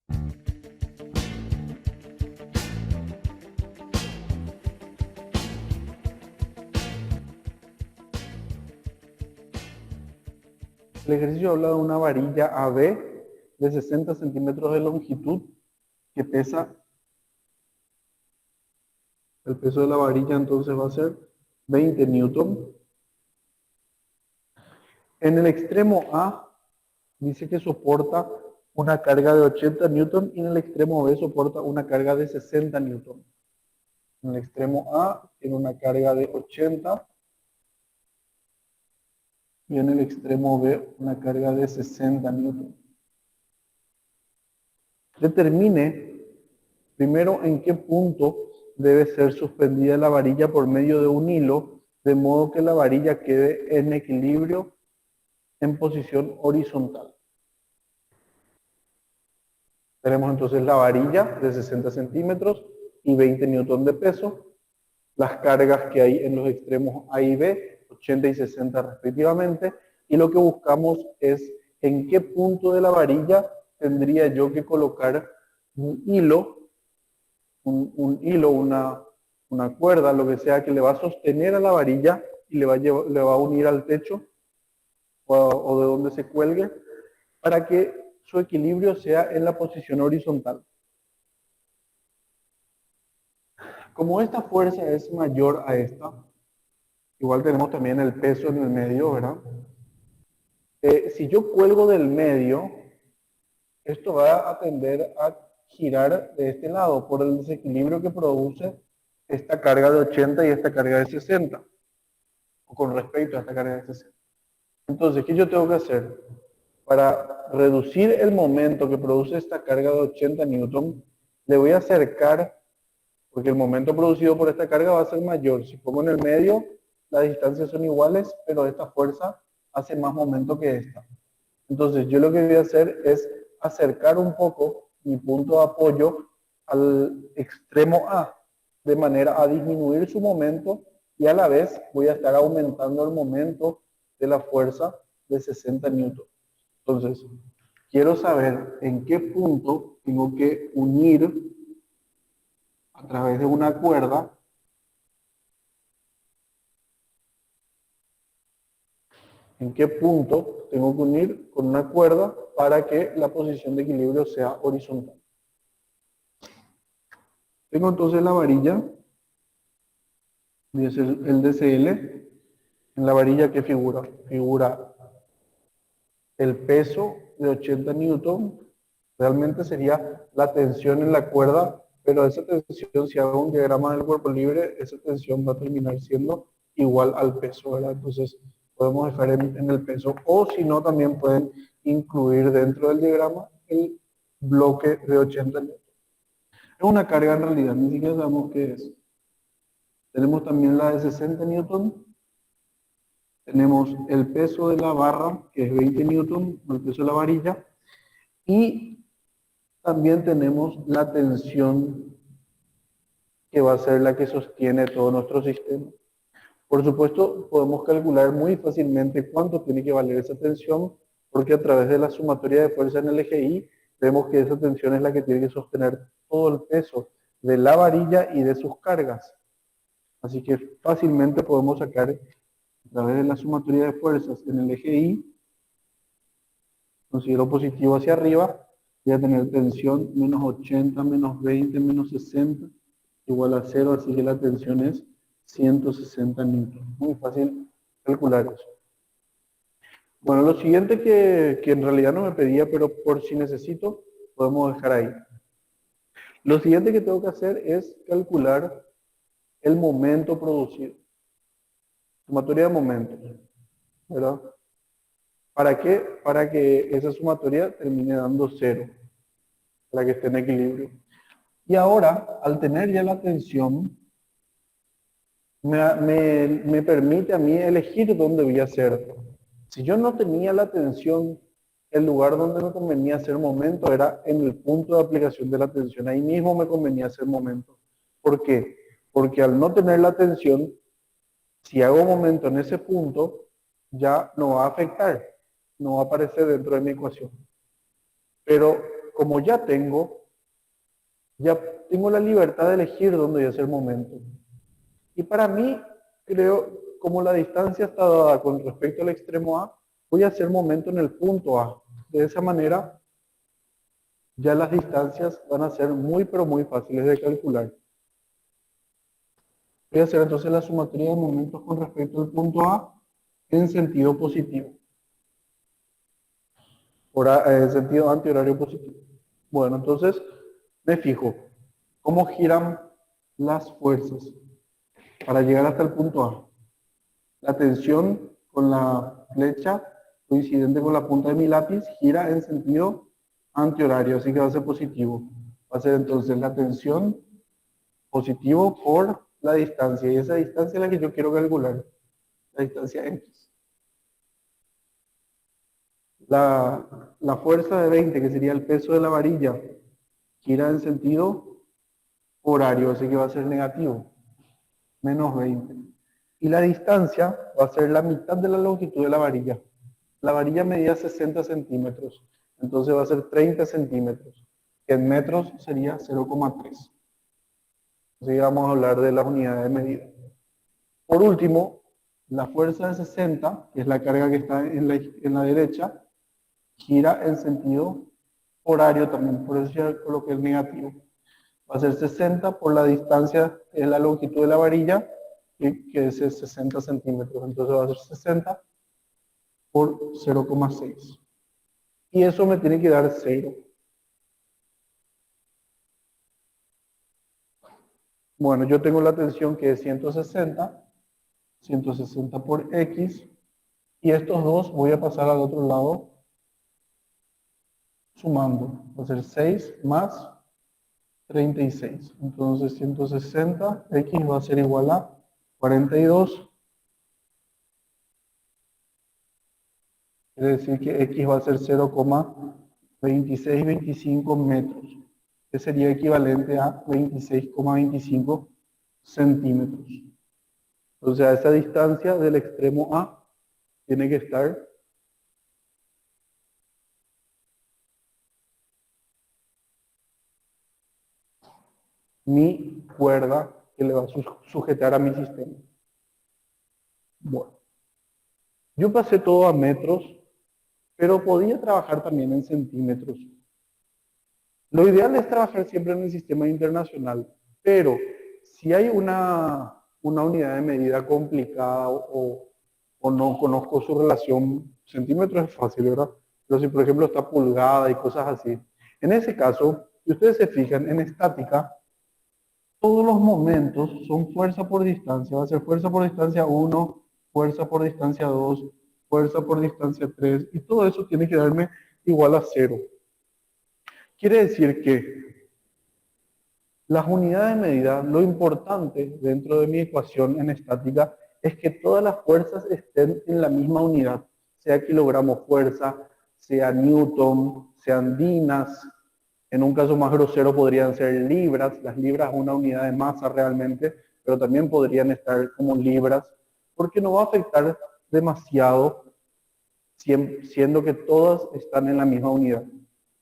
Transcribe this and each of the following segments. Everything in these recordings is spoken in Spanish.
El ejercicio habla de una varilla AB de 60 centímetros de longitud que pesa, el peso de la varilla entonces va a ser 20 newton. En el extremo A dice que soporta una carga de 80 newton y en el extremo B soporta una carga de 60 newton. En el extremo A tiene una carga de 80 y en el extremo B una carga de 60 newton. Determine primero en qué punto debe ser suspendida la varilla por medio de un hilo, de modo que la varilla quede en equilibrio en posición horizontal. Tenemos entonces la varilla de 60 centímetros y 20 newton de peso, las cargas que hay en los extremos A y B, 80 y 60 respectivamente, y lo que buscamos es en qué punto de la varilla tendría yo que colocar un hilo, una cuerda, lo que sea, que le va a sostener a la varilla y le va a unir al techo o de donde se cuelgue, para que su equilibrio sea en la posición horizontal. Como esta fuerza es mayor a esta, igual tenemos también el peso en el medio, ¿verdad? Si yo cuelgo del medio, esto va a tender a girar de este lado por el desequilibrio que produce esta carga de 80 y esta carga de 60, o con respecto a esta carga de 60. Entonces, ¿qué yo tengo que hacer? Para reducir el momento que produce esta carga de 80 newton, le voy a acercar, porque el momento producido por esta carga va a ser mayor. Si pongo en el medio, las distancias son iguales, pero esta fuerza hace más momento que esta. Entonces, yo lo que voy a hacer es acercar un poco mi punto de apoyo al extremo A, de manera a disminuir su momento y a la vez voy a estar aumentando el momento de la fuerza de 60 newton. Entonces, quiero saber en qué punto tengo que unir a través de una cuerda en qué punto tengo que unir con una cuerda para que la posición de equilibrio sea horizontal. Tengo entonces la varilla, es el DCL. En la varilla, ¿qué figura? Figura el peso de 80 newton. Realmente sería la tensión en la cuerda, pero esa tensión, si hago un diagrama del cuerpo libre, esa tensión va a terminar siendo igual al peso, ¿verdad? Entonces, podemos dejar en el peso, o si no, también pueden incluir dentro del diagrama el bloque de 80 newton. Es una carga en realidad, ni siquiera sabemos qué es. Tenemos también la de 60 newton. Tenemos el peso de la barra, que es 20 newton, el peso de la varilla. Y también tenemos la tensión que va a ser la que sostiene todo nuestro sistema. Por supuesto, podemos calcular muy fácilmente cuánto tiene que valer esa tensión, porque a través de la sumatoria de fuerza en el eje Y, vemos que esa tensión es la que tiene que sostener todo el peso de la varilla y de sus cargas. Así que fácilmente podemos sacar a través de la sumatoria de fuerzas en el eje Y, considero positivo hacia arriba, voy a tener tensión menos 80, menos 20, menos 60, igual a 0, así que la tensión es 160 newton. Muy fácil calcular eso. Bueno, lo siguiente que en realidad no me pedía, pero por si necesito, podemos dejar ahí. Lo siguiente que tengo que hacer es calcular el momento producido. Sumatoria de momentos, ¿verdad? ¿Para qué? Para que esa sumatoria termine dando 0, para que esté en equilibrio. Y ahora, al tener ya la tensión, me permite a mí elegir dónde voy a hacer. Si yo no tenía la tensión, el lugar donde me convenía hacer momento era en el punto de aplicación de la tensión. Ahí mismo me convenía hacer momento. ¿Por qué? Porque al no tener la tensión, si hago momento en ese punto, ya no va a afectar, no va a aparecer dentro de mi ecuación. Pero como ya tengo la libertad de elegir dónde voy a hacer momento. Y para mí, creo, como la distancia está dada con respecto al extremo A, voy a hacer momento en el punto A. De esa manera, ya las distancias van a ser muy, pero muy fáciles de calcular. Voy a hacer entonces la sumatoria de momentos con respecto al punto A en sentido positivo. En sentido antihorario positivo. Bueno, entonces me fijo cómo giran las fuerzas para llegar hasta el punto A. La tensión con la flecha coincidente con la punta de mi lápiz gira en sentido antihorario, así que va a ser positivo. Va a ser entonces la tensión positivo por la distancia, y esa distancia es la que yo quiero calcular, la distancia X. La fuerza de 20, que sería el peso de la varilla, gira en sentido horario, así que va a ser negativo, menos 20. Y la distancia va a ser la mitad de la longitud de la varilla. La varilla medía 60 centímetros, entonces va a ser 30 centímetros, que en metros sería 0,3. Así que vamos a hablar de las unidades de medida. Por último, la fuerza de 60, que es la carga que está en la derecha, gira en sentido horario también, por eso ya coloqué el negativo. Va a ser 60 por la distancia, que es la longitud de la varilla, que es 60 centímetros. Entonces va a ser 60 por 0,6. Y eso me tiene que dar 0. Bueno, yo tengo la tensión que es 160 por X, y estos dos voy a pasar al otro lado sumando. Va a ser 6 más 36. Entonces 160, X va a ser igual a 42. Quiere decir que X va a ser 0,2625 metros, que sería equivalente a 26,25 centímetros. O sea, esa distancia del extremo A tiene que estar mi cuerda que le va a sujetar a mi sistema. Bueno, yo pasé todo a metros, pero podía trabajar también en centímetros. Lo ideal es trabajar siempre en el sistema internacional, pero si hay una unidad de medida complicada o no conozco su relación, centímetros es fácil, ¿verdad? Pero si por ejemplo está pulgada y cosas así. En ese caso, si ustedes se fijan en estática, todos los momentos son fuerza por distancia. Va a ser fuerza por distancia 1, fuerza por distancia 2, fuerza por distancia 3, y todo eso tiene que darme igual a 0. Quiere decir que las unidades de medida, lo importante dentro de mi ecuación en estática es que todas las fuerzas estén en la misma unidad, sea kilogramo fuerza, sea newton, sean dinas. En un caso más grosero podrían ser libras. Las libras es una unidad de masa realmente, pero también podrían estar como libras, porque no va a afectar demasiado siendo que todas están en la misma unidad.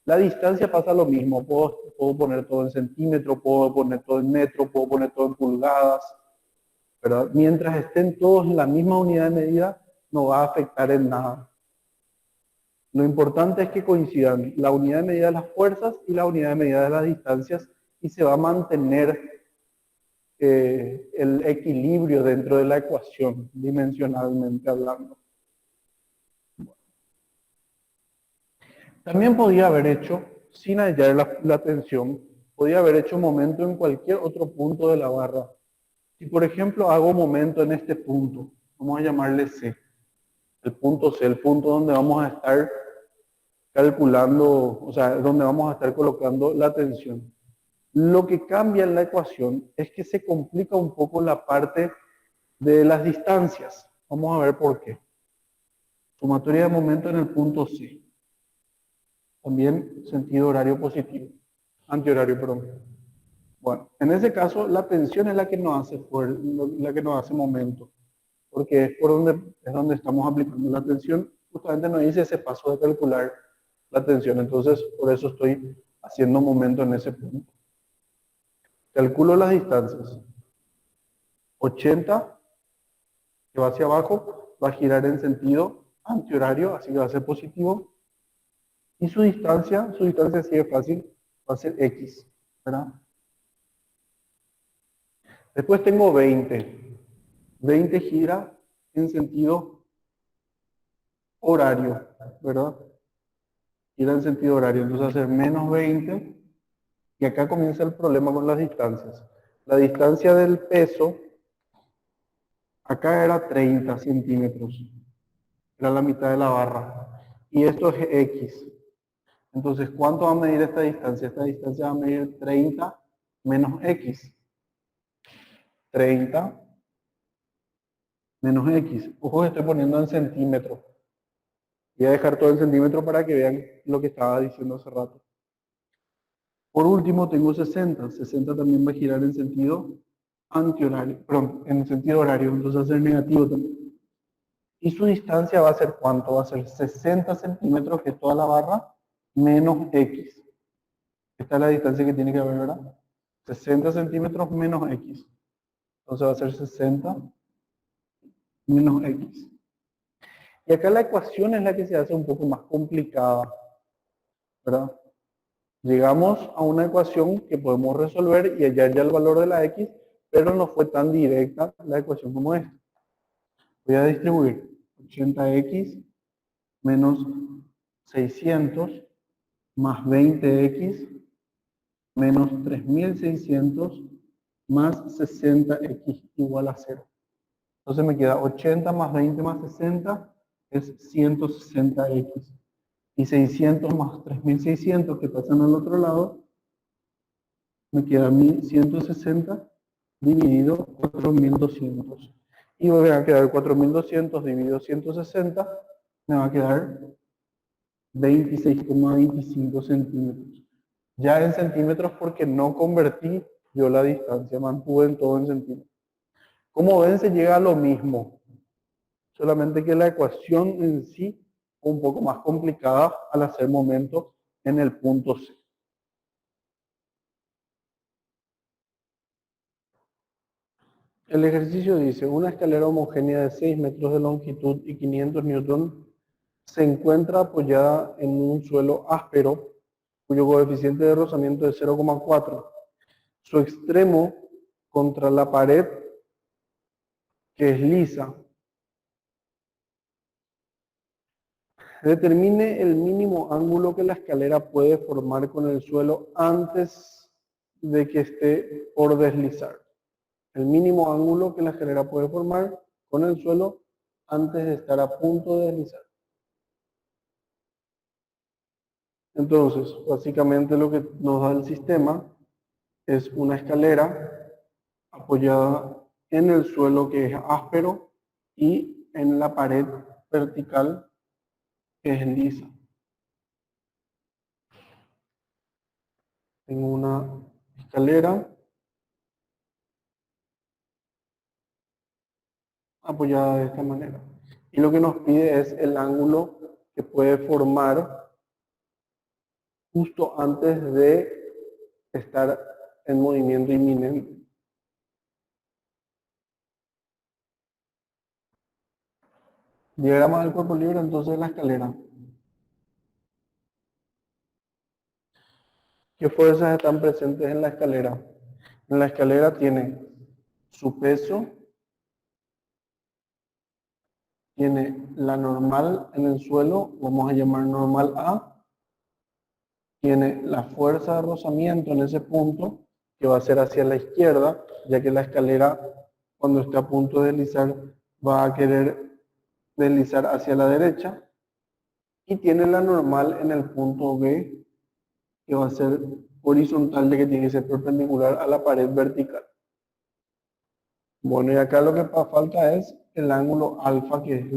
La distancia pasa lo mismo, puedo poner todo en centímetros, puedo poner todo en metro, puedo poner todo en pulgadas, ¿verdad? Mientras estén todos en la misma unidad de medida, no va a afectar en nada. Lo importante es que coincidan la unidad de medida de las fuerzas y la unidad de medida de las distancias, y se va a mantener el equilibrio dentro de la ecuación, dimensionalmente hablando. También podía haber hecho, sin hallar la tensión, podía haber hecho momento en cualquier otro punto de la barra. Si por ejemplo hago momento en este punto, vamos a llamarle C, el punto C, el punto donde vamos a estar calculando, o sea, donde vamos a estar colocando la tensión. Lo que cambia en la ecuación es que se complica un poco la parte de las distancias. Vamos a ver por qué. Sumatoria de momento en el punto C. También sentido horario positivo. Antihorario, perdón. Bueno, en ese caso la tensión es la que nos hace momento, porque es donde estamos aplicando la tensión. Justamente nos dice ese paso de calcular la tensión, entonces por eso estoy haciendo momento en ese punto. Calculo las distancias. 80, que va hacia abajo, va a girar en sentido antihorario, así que va a ser positivo. Y su distancia sí es fácil, va a ser X, ¿verdad? Después tengo 20. 20 gira en sentido horario, ¿verdad? Gira en sentido horario, entonces va a ser menos 20. Y acá comienza el problema con las distancias. La distancia del peso, acá era 30 centímetros. Era la mitad de la barra. Y esto es X. Entonces, ¿cuánto va a medir esta distancia? Esta distancia va a medir 30 menos X. 30 menos X. Ojo que estoy poniendo en centímetros. Voy a dejar todo en centímetros para que vean lo que estaba diciendo hace rato. Por último, tengo 60. 60 también va a girar en sentido antihorario, perdón, en sentido horario, entonces va a ser negativo también. Y su distancia va a ser ¿cuánto? Va a ser 60 centímetros, que es toda la barra, menos X. Esta es la distancia que tiene que haber, ¿verdad? 60 centímetros menos X. Entonces va a ser 60 menos X. Y acá la ecuación es la que se hace un poco más complicada, ¿verdad? Llegamos a una ecuación que podemos resolver y hallar ya el valor de la X, pero no fue tan directa la ecuación como esta. Voy a distribuir 80X menos 600 más 20X menos 3600 más 60X igual a 0. Entonces me queda 80 más 20 más 60 es 160X. Y 600 más 3600 que pasan al otro lado, me queda 1160 dividido 4200. Y me va a quedar 4200 dividido 160, me va a quedar 26,25 centímetros. Ya en centímetros porque no convertí yo la distancia, mantuve en todo en centímetros. Como ven, se llega a lo mismo, solamente que la ecuación en sí es un poco más complicada al hacer momento en el punto C. El ejercicio dice, una escalera homogénea de 6 metros de longitud y 500 newton se encuentra apoyada en un suelo áspero cuyo coeficiente de rozamiento es 0,4. Su extremo contra la pared, que es lisa, determine el mínimo ángulo que la escalera puede formar con el suelo antes de que esté por deslizar. El mínimo ángulo que la escalera puede formar con el suelo antes de estar a punto de deslizar. Entonces, básicamente lo que nos da el sistema es una escalera apoyada en el suelo que es áspero y en la pared vertical que es lisa. Tengo una escalera apoyada de esta manera. Y lo que nos pide es el ángulo que puede formar justo antes de estar en movimiento inminente. Diagrama del cuerpo libre, entonces la escalera. ¿Qué fuerzas están presentes en la escalera? En la escalera tiene su peso, tiene la normal en el suelo, vamos a llamar normal A, tiene la fuerza de rozamiento en ese punto, que va a ser hacia la izquierda, ya que la escalera, cuando esté a punto de deslizar, va a querer deslizar hacia la derecha, y tiene la normal en el punto B, que va a ser horizontal, ya que tiene que ser perpendicular a la pared vertical. Bueno, y acá lo que falta es el ángulo alfa, que es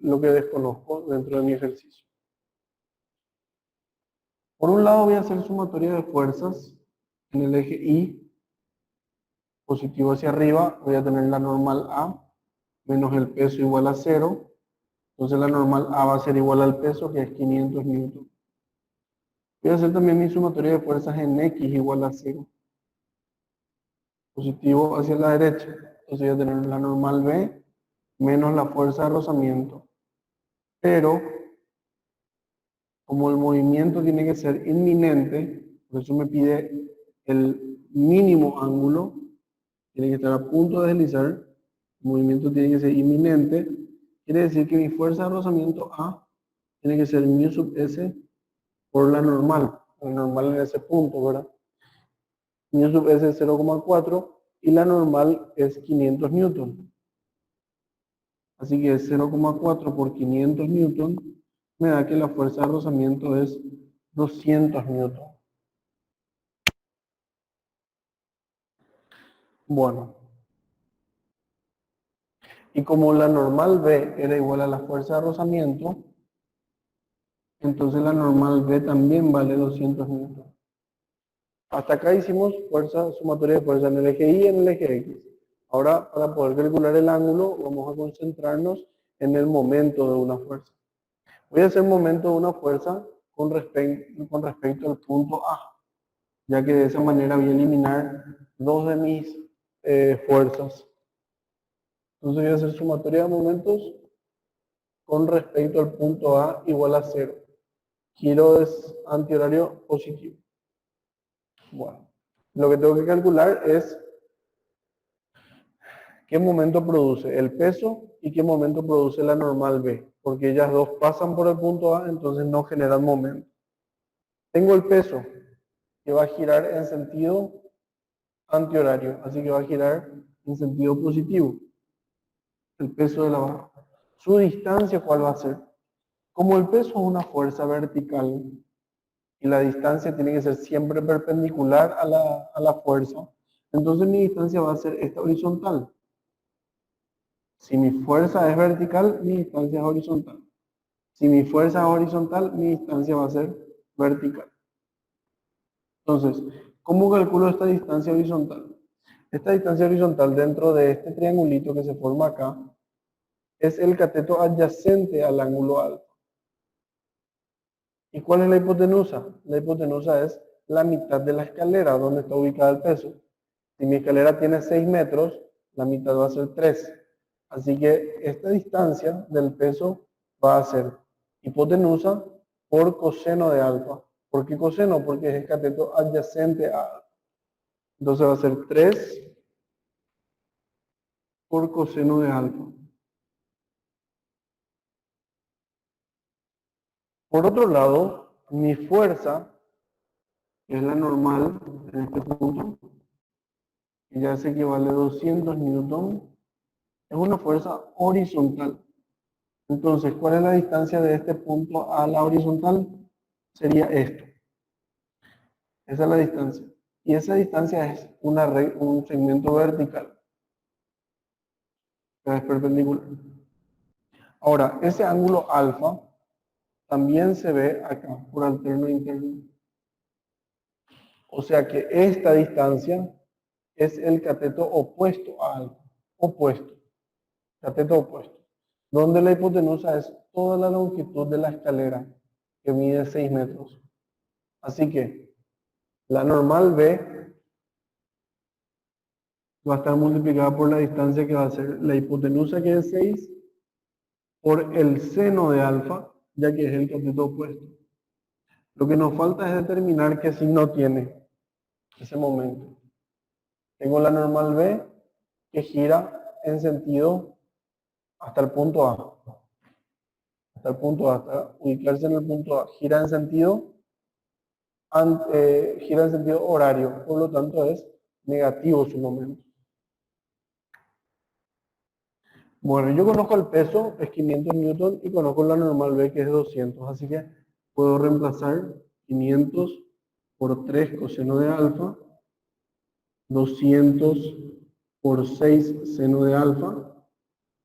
lo que desconozco dentro de mi ejercicio. Por un lado voy a hacer sumatoria de fuerzas en el eje Y, positivo hacia arriba, voy a tener la normal A, menos el peso igual a 0. Entonces la normal A va a ser igual al peso, que es 500 newton. Voy a hacer también mi sumatoria de fuerzas en X igual a 0. Positivo hacia la derecha. Entonces voy a tener la normal B menos la fuerza de rozamiento. Pero, como el movimiento tiene que ser inminente, por eso me pide el mínimo ángulo, tiene que estar a punto de deslizar, el movimiento tiene que ser inminente, quiere decir que mi fuerza de rozamiento A tiene que ser mu sub S por la normal en ese punto, ¿verdad? Mu sub S es 0,4 y la normal es 500 newton. Así que 0,4 por 500 newton me da que la fuerza de rozamiento es 200 newton. Bueno, y como la normal B era igual a la fuerza de rozamiento, entonces la normal B también vale 200 newton. Hasta acá hicimos fuerza, sumatoria de fuerza en el eje Y y en el eje X. Ahora, para poder calcular el ángulo, vamos a concentrarnos en el momento de una fuerza. Voy a hacer momento de una fuerza con respecto al punto A, ya que de esa manera voy a eliminar dos de mis fuerzas. Entonces voy a hacer sumatoria de momentos con respecto al punto A igual a 0. Giro es antihorario positivo. Bueno, lo que tengo que calcular es qué momento produce el peso y qué momento produce la normal B, porque ellas dos pasan por el punto A, entonces no generan momento. Tengo el peso, que va a girar en sentido antihorario, así que va a girar en sentido positivo, el peso de la barra. Su distancia, ¿cuál va a ser? Como el peso es una fuerza vertical y la distancia tiene que ser siempre perpendicular a la fuerza, entonces mi distancia va a ser esta horizontal. Si mi fuerza es vertical, mi distancia es horizontal. Si mi fuerza es horizontal, mi distancia va a ser vertical. Entonces, ¿cómo calculo esta distancia horizontal? Esta distancia horizontal dentro de este triangulito que se forma acá es el cateto adyacente al ángulo alfa. ¿Y cuál es la hipotenusa? La hipotenusa es la mitad de la escalera donde está ubicada el peso. Si mi escalera tiene 6 metros, la mitad va a ser 3. Así que esta distancia del peso va a ser hipotenusa por coseno de alfa. ¿Por qué coseno? Porque es el cateto adyacente a alfa. Entonces va a ser 3 por coseno de alfa. Por otro lado, mi fuerza, que es la normal en este punto, que ya sé que vale 200 newton, es una fuerza horizontal. Entonces, ¿cuál es la distancia de este punto a la horizontal? Sería esto. Esa es la distancia. Y esa distancia es un segmento vertical, que es perpendicular. Ahora, ese ángulo alfa también se ve acá, por alterno interno. O sea que esta distancia es el cateto opuesto a alfa. Opuesto. Cateto opuesto. Donde la hipotenusa es toda la longitud de la escalera, que mide 6 metros. Así que la normal B va a estar multiplicada por la distancia que va a ser la hipotenusa, que es 6, por el seno de alfa, ya que es el cateto opuesto. Lo que nos falta es determinar qué signo tiene ese momento. Tengo la normal B que gira en sentido hasta el punto A. Hasta el punto A, hasta ubicarse en el punto A. Gira en sentido horario, por lo tanto es negativo su momento. Bueno, yo conozco el peso, es 500 newton, y conozco la normal B, que es 200, así que puedo reemplazar 500 por 3 coseno de alfa, 200 por 6 seno de alfa,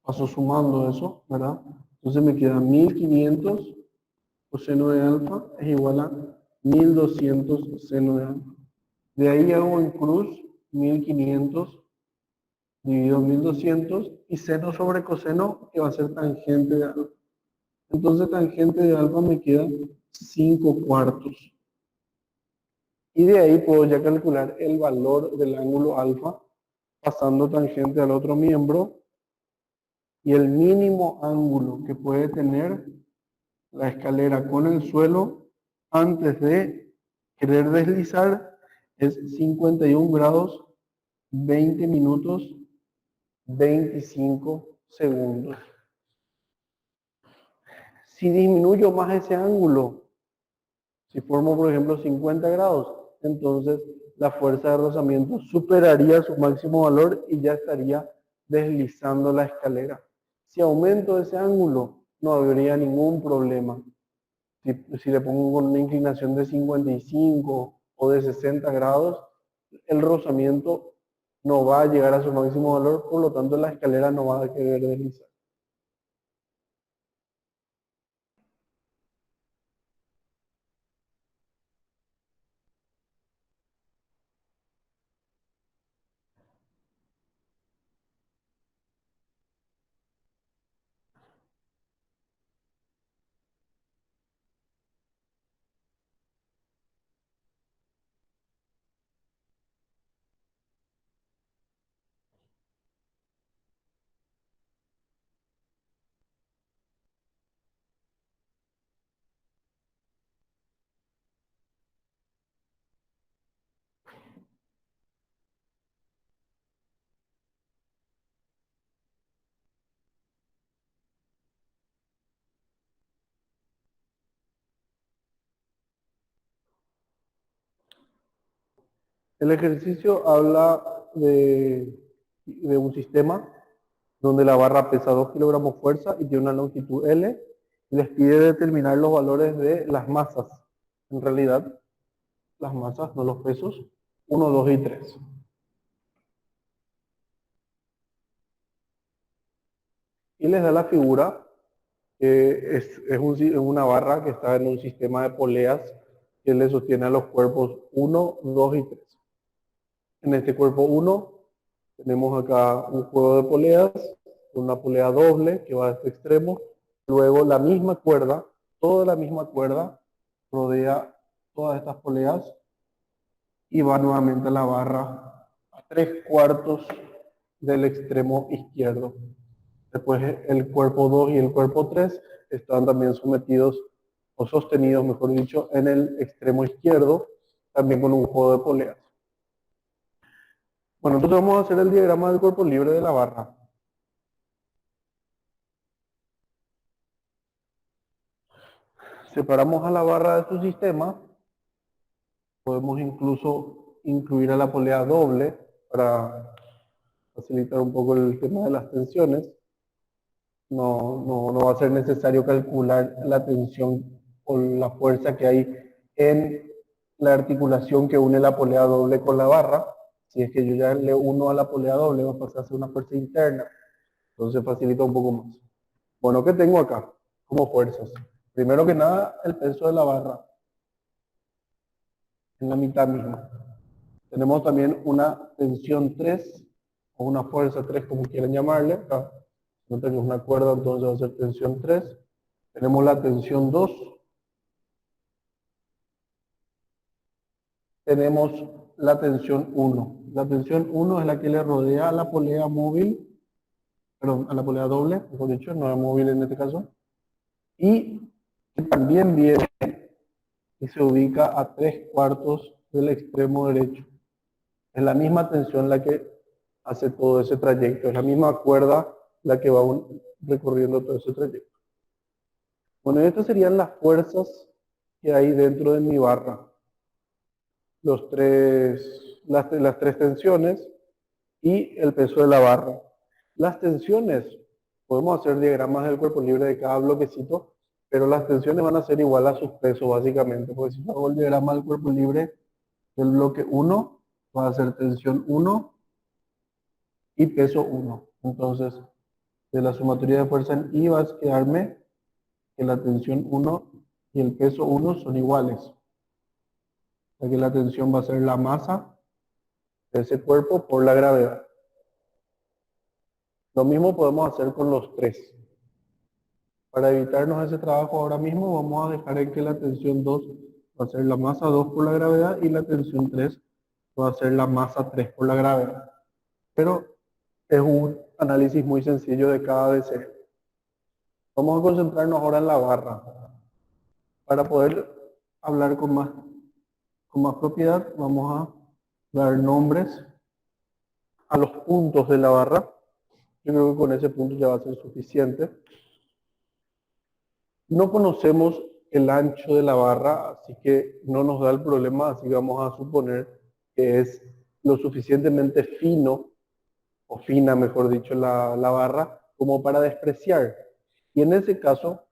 paso sumando eso, ¿verdad? Entonces me queda 1500 coseno de alfa es igual a 1200 seno de alfa. De ahí hago en cruz 1500 dividido 1200 y seno sobre coseno, que va a ser tangente de alfa. Entonces tangente de alfa me queda 5 cuartos. Y de ahí puedo ya calcular el valor del ángulo alfa pasando tangente al otro miembro y el mínimo ángulo que puede tener la escalera con el suelo antes de querer deslizar es 51 grados, 20 minutos, 25 segundos. Si disminuyo más ese ángulo, si formo por ejemplo 50 grados, entonces la fuerza de rozamiento superaría su máximo valor y ya estaría deslizando la escalera. Si aumento ese ángulo, no habría ningún problema. Si le pongo con una inclinación de 55 o de 60 grados, el rozamiento no va a llegar a su máximo valor, por lo tanto la escalera no va a querer deslizar. El ejercicio habla de un sistema donde la barra pesa 2 kilogramos fuerza y tiene una longitud L, y les pide determinar los valores de las masas. En realidad, las masas, no los pesos, 1, 2 y 3. Y les da la figura, que es una barra que está en un sistema de poleas que le sostiene a los cuerpos 1, 2 y 3. En este cuerpo 1 tenemos acá un juego de poleas, una polea doble que va a este extremo. Luego la misma cuerda, toda la misma cuerda, rodea todas estas poleas y va nuevamente a la barra a 3/4 del extremo izquierdo. Después el cuerpo 2 y el cuerpo 3 están también sometidos o sostenidos, mejor dicho, en el extremo izquierdo, también con un juego de poleas. Bueno, entonces vamos a hacer el diagrama del cuerpo libre de la barra. Separamos a la barra de su sistema. Podemos incluso incluir a la polea doble para facilitar un poco el tema de las tensiones. No va a ser necesario calcular la tensión o la fuerza que hay en la articulación que une la polea doble con la barra. Si es que yo ya le uno a la polea doble, va a pasar a ser una fuerza interna. Entonces facilita un poco más. Bueno, ¿qué tengo acá como fuerzas? Primero que nada, el peso de la barra en la mitad misma. Tenemos también una tensión 3 o una fuerza 3, como quieran llamarle. Acá no tenemos una cuerda, entonces va a ser tensión 3. Tenemos la tensión 2. Tenemos la tensión 1. La tensión 1 es la que le rodea a la polea móvil, perdón, a la polea doble, mejor dicho, no es móvil en este caso. Y también viene y se ubica a 3/4 del extremo derecho. Es la misma tensión la que hace todo ese trayecto, es la misma cuerda la que va recorriendo todo ese trayecto. Bueno, estas serían las fuerzas que hay dentro de mi barra. Las tres tensiones y el peso de la barra. Las tensiones, podemos hacer diagramas del cuerpo libre de cada bloquecito, pero las tensiones van a ser igual a sus pesos básicamente, porque si yo hago el diagrama del cuerpo libre del bloque 1, va a ser tensión 1 y peso 1. Entonces, de la sumatoria de fuerza en I va a quedarme que la tensión 1 y el peso 1 son iguales. Ya que la tensión va a ser la masa de ese cuerpo por la gravedad. Lo mismo podemos hacer con los 3. Para evitarnos ese trabajo ahora mismo, vamos a dejar en que la tensión 2 va a ser la masa 2 por la gravedad y la tensión 3 va a ser la masa 3 por la gravedad. Pero es un análisis muy sencillo de cada DC. Vamos a concentrarnos ahora en la barra. Para poder hablar con más propiedad, vamos a dar nombres a los puntos de la barra. Yo creo que con ese punto ya va a ser suficiente. No conocemos el ancho de la barra, así que no nos da el problema, así que vamos a suponer que es lo suficientemente fino, o fina, mejor dicho, la barra, como para despreciar. Y en ese caso,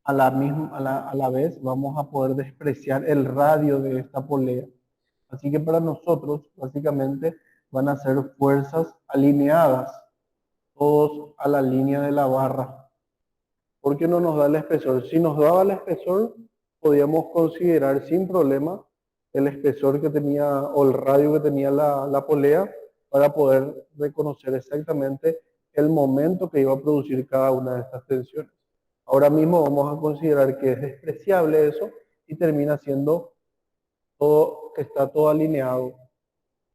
a la vez, vamos a poder despreciar el radio de esta polea. Así que para nosotros, básicamente, van a ser fuerzas alineadas, todos a la línea de la barra. ¿Por qué no nos da el espesor? Si nos daba el espesor, podíamos considerar sin problema el espesor que tenía, o el radio que tenía la polea, para poder reconocer exactamente el momento que iba a producir cada una de estas tensiones. Ahora mismo vamos a considerar que es despreciable eso y termina siendo todo, que está todo alineado.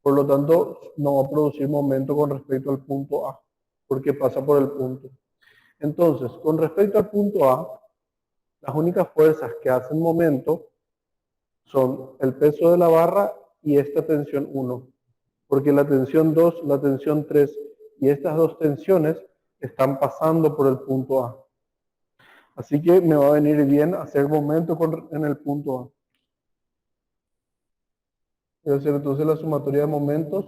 Por lo tanto, no va a producir momento con respecto al punto A, porque pasa por el punto. Entonces, con respecto al punto A, las únicas fuerzas que hacen momento son el peso de la barra y esta tensión 1. Porque la tensión 2, la tensión 3 y estas dos tensiones están pasando por el punto A. Así que me va a venir bien hacer momento en el punto A. Voy a hacer entonces la sumatoria de momentos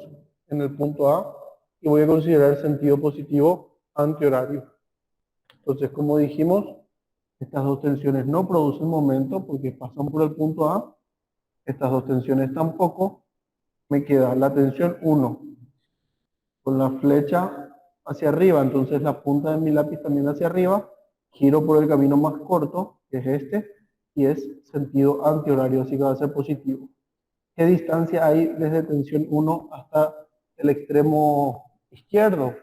en el punto A y voy a considerar sentido positivo antihorario. Entonces, como dijimos, estas dos tensiones no producen momento porque pasan por el punto A. Estas dos tensiones tampoco. Me queda la tensión 1 con la flecha hacia arriba, entonces la punta de mi lápiz también hacia arriba. Giro por el camino más corto, que es este, y es sentido antihorario, así que va a ser positivo. ¿Qué distancia hay desde tensión 1 hasta el extremo izquierdo?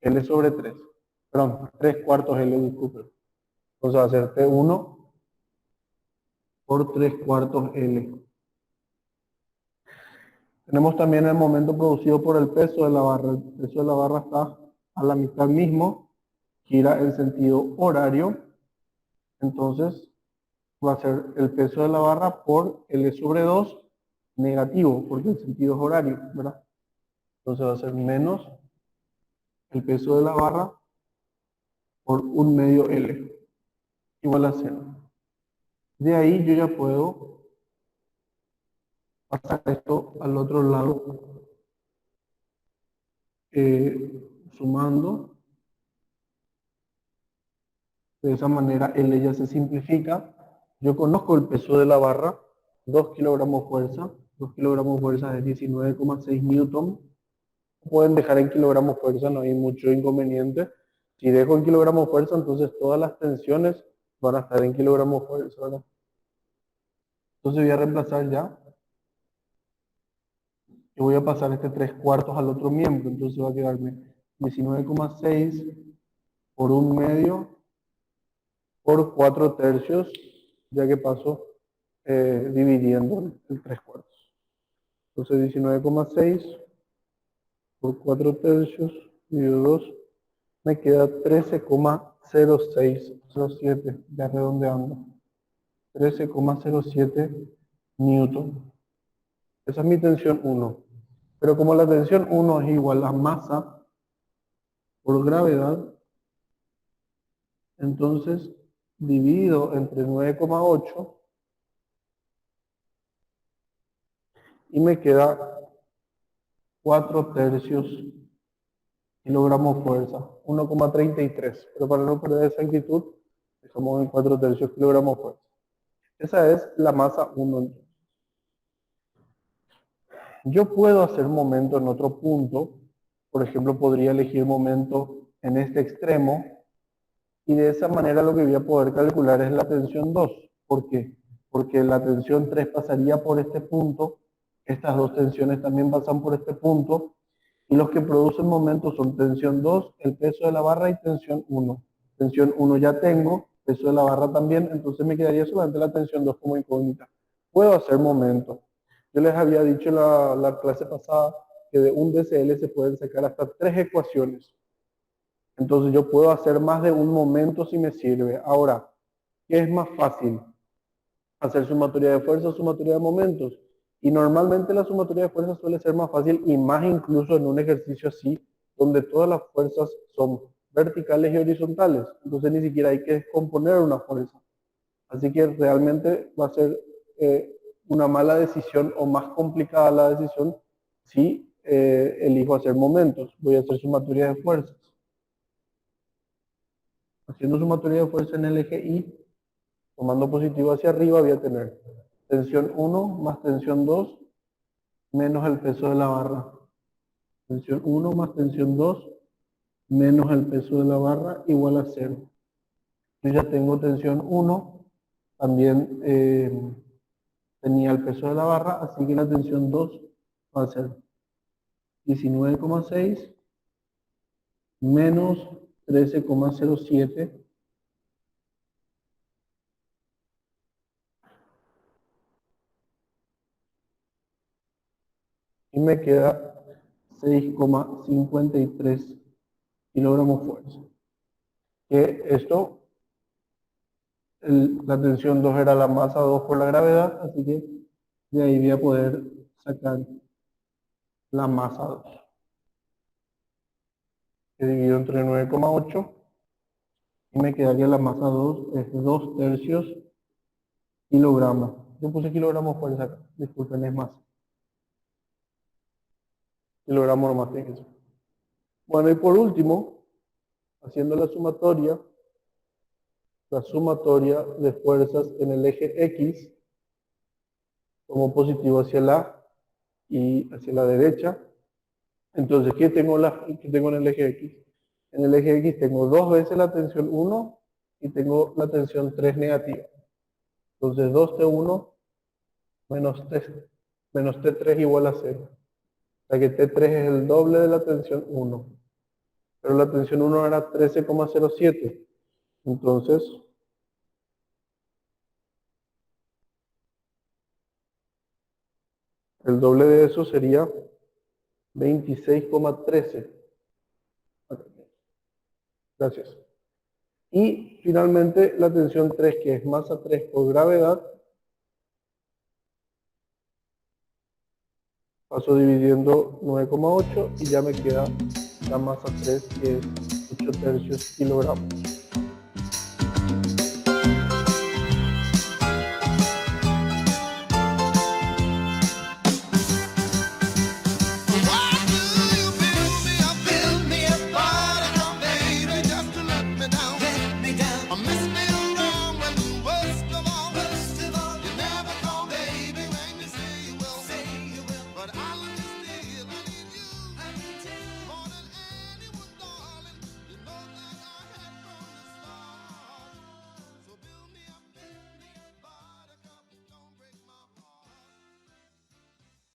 L sobre 3. Perdón, 3 cuartos L, disculpen. Entonces va a ser T1 por 3 cuartos L. Tenemos también el momento producido por el peso de la barra. El peso de la barra está a la mitad mismo, gira en sentido horario. Entonces va a ser el peso de la barra por L sobre 2 negativo, porque el sentido es horario, ¿verdad? Entonces va a ser menos el peso de la barra por 1 medio L, igual a 0. De ahí yo ya puedo pasar esto al otro lado, sumando. De esa manera L ya se simplifica. Yo conozco el peso de la barra, 2 kilogramos fuerza. 2 kilogramos fuerza es 19,6 newton. Pueden dejar en kilogramos fuerza, no hay mucho inconveniente. Si dejo en kilogramos fuerza, entonces todas las tensiones van a estar en kilogramos fuerza, ¿verdad? Entonces voy a reemplazar ya. Y voy a pasar este 3 cuartos al otro miembro. Entonces va a quedarme 19,6 por 1 medio por 4 tercios, ya que paso dividiendo el 3 cuartos. Entonces 19,6 por 4 tercios, dividido 2, me queda 13,0607, ya redondeando. 13,07 newton. Esa es mi tensión 1. Pero como la tensión 1 es igual a masa por gravedad, entonces dividido entre 9,8 y me queda 4 tercios kilogramos fuerza, 1,33. Pero para no perder exactitud, dejamos en 4 tercios kilogramos fuerza. Esa es la masa 1. Yo puedo hacer momento en otro punto. Por ejemplo, podría elegir momento en este extremo. Y de esa manera lo que voy a poder calcular es la tensión 2. ¿Por qué? Porque la tensión 3 pasaría por este punto. Estas dos tensiones también pasan por este punto. Y los que producen momento son tensión 2, el peso de la barra, y tensión 1. Tensión 1 ya tengo, peso de la barra también, entonces me quedaría solamente la tensión 2 como incógnita. puedo hacer momentos. Yo les había dicho en la clase pasada que de un DCL se pueden sacar hasta 3 ecuaciones. Entonces yo puedo hacer más de un momento si me sirve. Ahora, ¿qué es más fácil? ¿Hacer sumatoria de fuerzas o sumatoria de momentos? Y normalmente la sumatoria de fuerzas suele ser más fácil y más incluso en un ejercicio así, donde todas las fuerzas son verticales y horizontales. Entonces ni siquiera hay que descomponer una fuerza. Así que realmente va a ser una mala decisión o más complicada la decisión si elijo hacer momentos. Voy a hacer sumatoria de fuerzas. Haciendo sumatoria de fuerza en el eje Y, tomando positivo hacia arriba, voy a tener tensión 1 más tensión 2 menos el peso de la barra. Tensión 1 más tensión 2 menos el peso de la barra igual a 0. Yo ya tengo tensión 1, también tenía el peso de la barra, así que la tensión 2 va a ser 19,6 menos 13,07 y me queda 6,53 kilogramos fuerza. Que esto, la tensión 2 era la masa 2 por la gravedad, así que de ahí voy a poder sacar la masa 2. Que divido entre 9,8 y me quedaría la masa 2 es 2 tercios kilogramos. Yo puse kilogramos fuerza acá, disculpen, es más. Kilogramos nomás tiene que ser. Bueno, y por último, haciendo la sumatoria de fuerzas en el eje X, como positivo hacia la y hacia la derecha. Entonces, ¿qué tengo en el eje X? En el eje X tengo 2 veces la tensión 1 y tengo la tensión 3 negativa. Entonces, 2T1 menos T3 igual a 0. O sea que T3 es el doble de la tensión 1. Pero la tensión 1 era 13,07. Entonces, el doble de eso sería 26,13. Gracias. Y finalmente la tensión 3, que es masa 3 por gravedad, paso dividiendo 9,8 y ya me queda la masa 3, que es 8 tercios kilogramos.